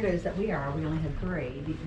weirdos that we are, we only had 3 because.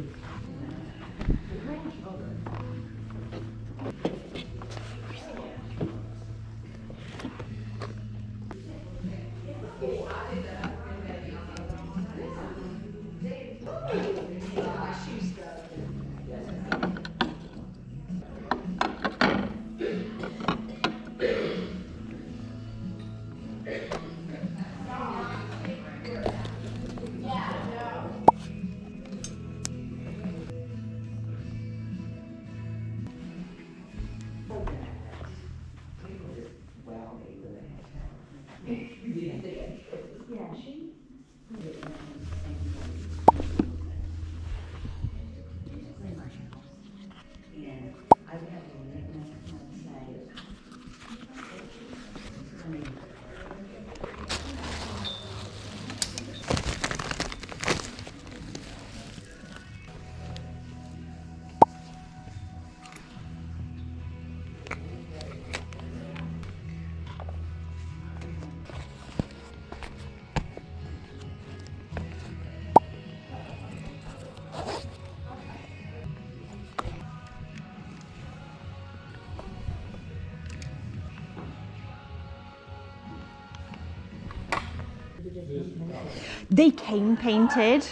They came painted.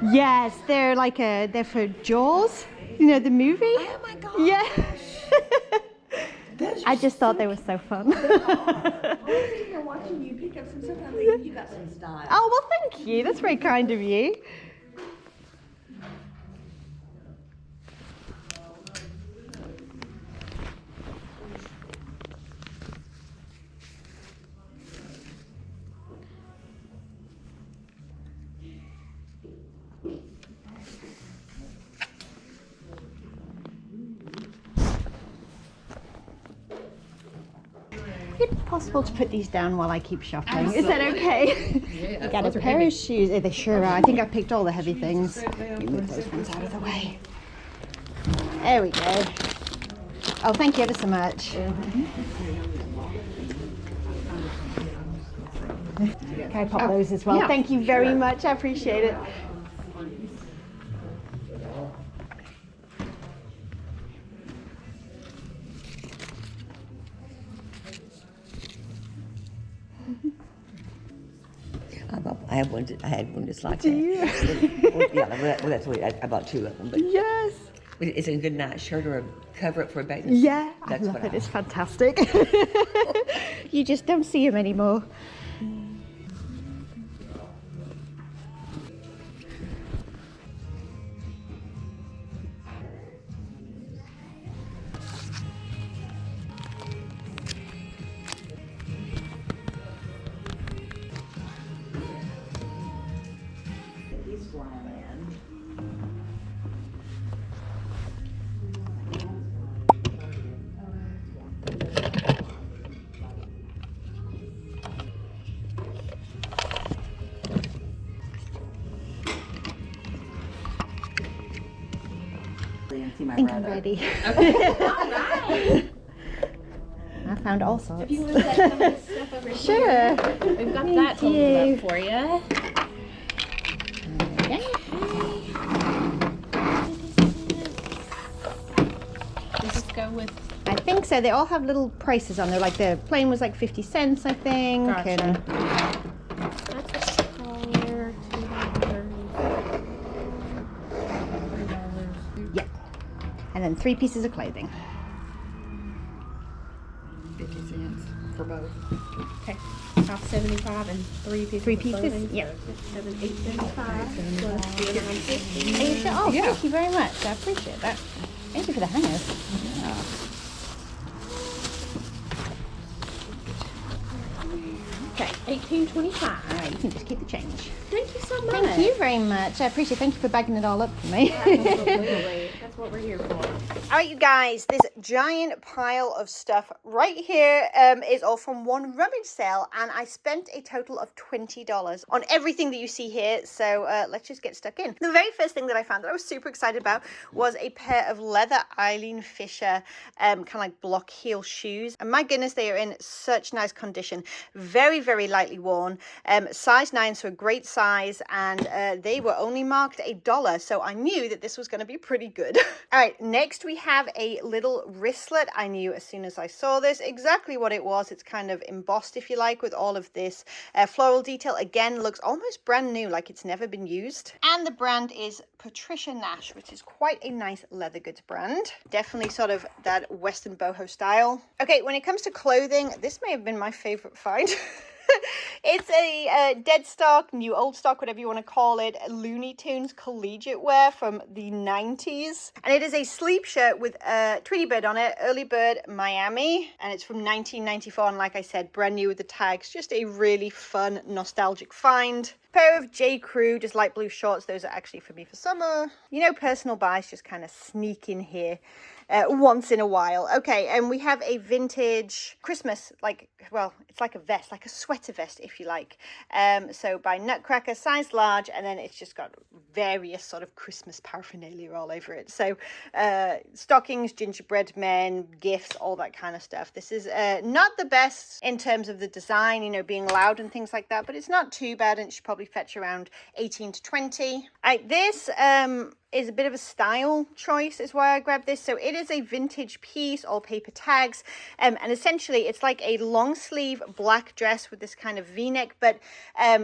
Yes, they're like they're for Jaws. You know the movie? Oh my gosh. Yeah. I just thought they were so fun. I was sitting here watching you pick up some stuff. I'm thinking you got some style. Oh, well, thank you. That's very kind of you. Is it possible to put these down while I keep shopping? Absolutely. Is that okay? Yeah, Got a pair of shoes. They sure are. I think I picked all the heavy things. You move those ones out of the way. There we go. Oh, thank you ever so much. Can I pop those as well? Yeah, Thank you very much. I appreciate it. I had one just like Do that. you? Yeah, well, that's what I bought 2 of them. But Yes. it's a good night shirt or a cover up for a bathing. Yeah, That's I love what it. It's fantastic. You just don't see them anymore. He's flying in. I think I'm ready. I found all sorts. If you want to set some of this stuff over Sure. here, we've got that totaled up for you. Okay. Does this go with? I think so. They all have little prices on there. Like the plane was like 50 cents, I think. Gotcha. And, That's a collar, $2. $3. yeah. And then 3 pieces of clothing. 50 cents for both. Okay. Off 75 and 3 pieces. 3 of pieces? clothing, Yeah. so 875 plus the other 150. Are you sure? Oh, Yeah. thank you very much. I appreciate that. Thank you for the hangers. Okay, $18.25. All right, you can just keep the change. Thank you so much. Thank you very much. I appreciate it. Thank you for bagging it all up for me. Absolutely. That's what we're here for. All right, you guys, this giant pile of stuff right here is all from one Rummage sale, and I spent a total of $20 on everything that you see here. So let's just get stuck in. The very first thing that I found that I was super excited about was a pair of leather Eileen Fisher kind of like block heel shoes, and my goodness, they are in such nice condition. Very, very lightly worn, size 9, so a great size, and they were only marked $1, so I knew that this was going to be pretty good. All right, next we have a little wristlet. I knew as soon as I saw this exactly what it was. It's kind of embossed, if you like, with all of this floral detail. Again, looks almost brand new, like it's never been used. And the brand is Patricia Nash, which is quite a nice leather goods brand. Definitely sort of that Western boho style. Okay, when it comes to clothing, this may have been my favorite find. It's a dead stock, new old stock, whatever you want to call it, Looney Tunes collegiate wear from the 90s. And it is a sleep shirt with a Tweety Bird on it, Early Bird Miami. And it's from 1994. And like I said, brand new with the tags. Just a really fun, nostalgic find. Pair of J. Crew, just light blue shorts. Those are actually for me for summer. You know, personal buys just kind of sneak in here once in a while. Okay, and we have a vintage Christmas, like, well, it's like a vest, like a sweater vest, if you like. So by Nutcracker, size large, and then it's just got various sort of Christmas paraphernalia all over it. So stockings, gingerbread men, gifts, all that kind of stuff. This is not the best in terms of the design, you know, being loud and things like that, but it's not too bad, and it should probably fetch around 18 to 20. All right, this is a bit of a style choice is why I grabbed this. So it is a vintage piece, all paper tags, and essentially it's like a long sleeve black dress with this kind of v-neck, but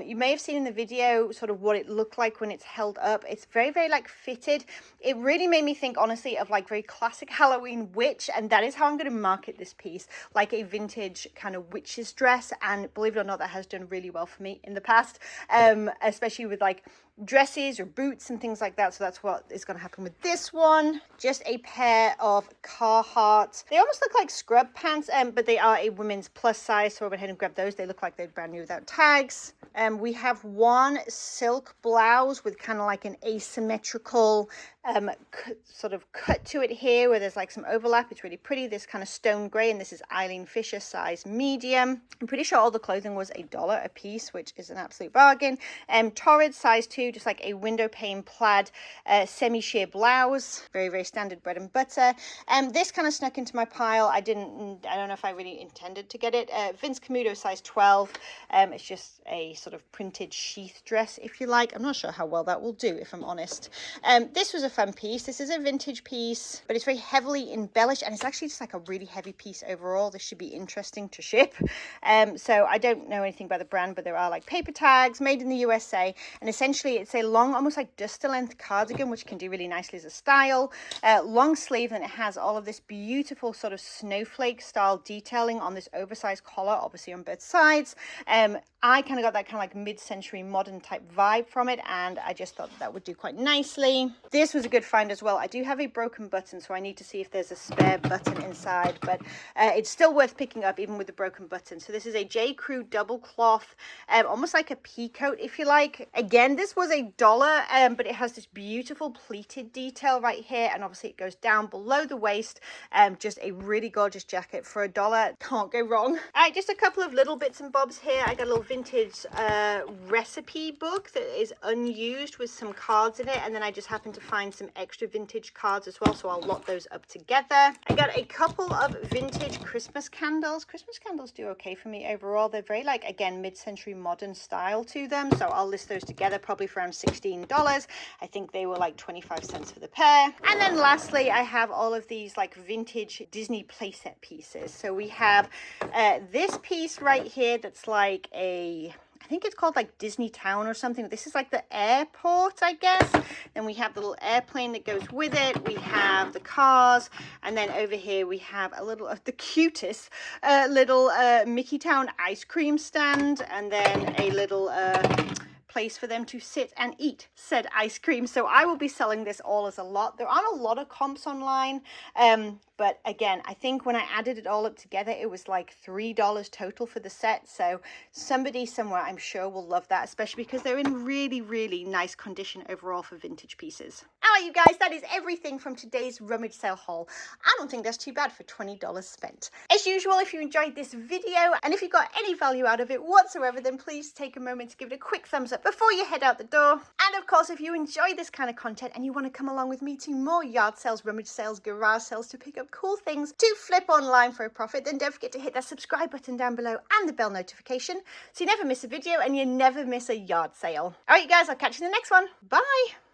you may have seen in the video sort of what it looked like when it's held up. It's very, very like fitted. It really made me think honestly of like very classic Halloween witch, and that is how I'm going to market this piece, like a vintage kind of witch's dress. And believe it or not, that has done really well for me in the past, especially with like dresses or boots and things like that. So that's what is going to happen with this one. Just a pair of Carhartt. They almost look like scrub pants, but they are a women's plus size, so I went ahead and grabbed those. They look like they're brand new without tags. We have one silk blouse with kind of like an asymmetrical sort of cut to it here, where there's like some overlap. It's really pretty. This kind of stone gray, and this is Eileen Fisher size medium. I'm pretty sure all the clothing was $1 a piece, which is an absolute bargain. Torrid size 2, just like a window pane plaid semi-sheer blouse. Very, very standard bread and butter. This kind of snuck into my pile. I don't know if I really intended to get it. Vince Camuto size 12. It's just a sort of printed sheath dress, if you like. I'm not sure how well that will do, if I'm honest. This was a fun piece. This is a vintage piece, but it's very heavily embellished, and it's actually just like a really heavy piece overall. This should be interesting to ship. So I don't know anything about the brand, but there are like paper tags, made in the USA, and essentially it's a long, almost like duster length cardigan, which can do really nicely as a style. Long sleeve, and it has all of this beautiful sort of snowflake style detailing on this oversized collar, obviously on both sides. I kind of got that kind of like mid-century modern type vibe from it, and I just thought that would do quite nicely. This was a good find as well. I do have a broken button, so I need to see if there's a spare button inside, but it's still worth picking up even with the broken button. So this is a J. Crew double cloth, almost like a pea coat, if you like. Again, this was $1, but it has this beautiful pleated detail right here, and obviously it goes down below the waist. Just a really gorgeous jacket for $1. Can't go wrong. All right, just a couple of little bits and bobs here. I got a little vintage recipe book that is unused with some cards in it, and then I just happened to find some extra vintage cards as well, so I'll lot those up together. I got a couple of vintage Christmas candles. Christmas candles do okay for me overall. They're very like, again, mid-century modern style to them, so I'll list those together, probably for around $16. I think they were like 25 cents for the pair. And then lastly, I have all of these like vintage Disney playset pieces. So we have this piece right here that's like I think it's called like Disney Town or something. This is like the airport, I guess. Then we have the little airplane that goes with it. We have the cars. And then over here we have a little of the cutest little Mickey Town ice cream stand. And then a little place for them to sit and eat said ice cream. So I will be selling this all as a lot. There aren't a lot of comps online, but But again, I think when I added it all up together, it was like $3 total for the set. So somebody somewhere, I'm sure, will love that, especially because they're in really, really nice condition overall for vintage pieces. All right, you guys, that is everything from today's rummage sale haul. I don't think that's too bad for $20 spent. As usual, if you enjoyed this video and if you got any value out of it whatsoever, then please take a moment to give it a quick thumbs up before you head out the door. And of course, if you enjoy this kind of content and you want to come along with me to more yard sales, rummage sales, garage sales to pick up cool things to flip online for a profit, then don't forget to hit that subscribe button down below and the bell notification so you never miss a video and you never miss a yard sale. All right, you guys, I'll catch you in the next one. Bye.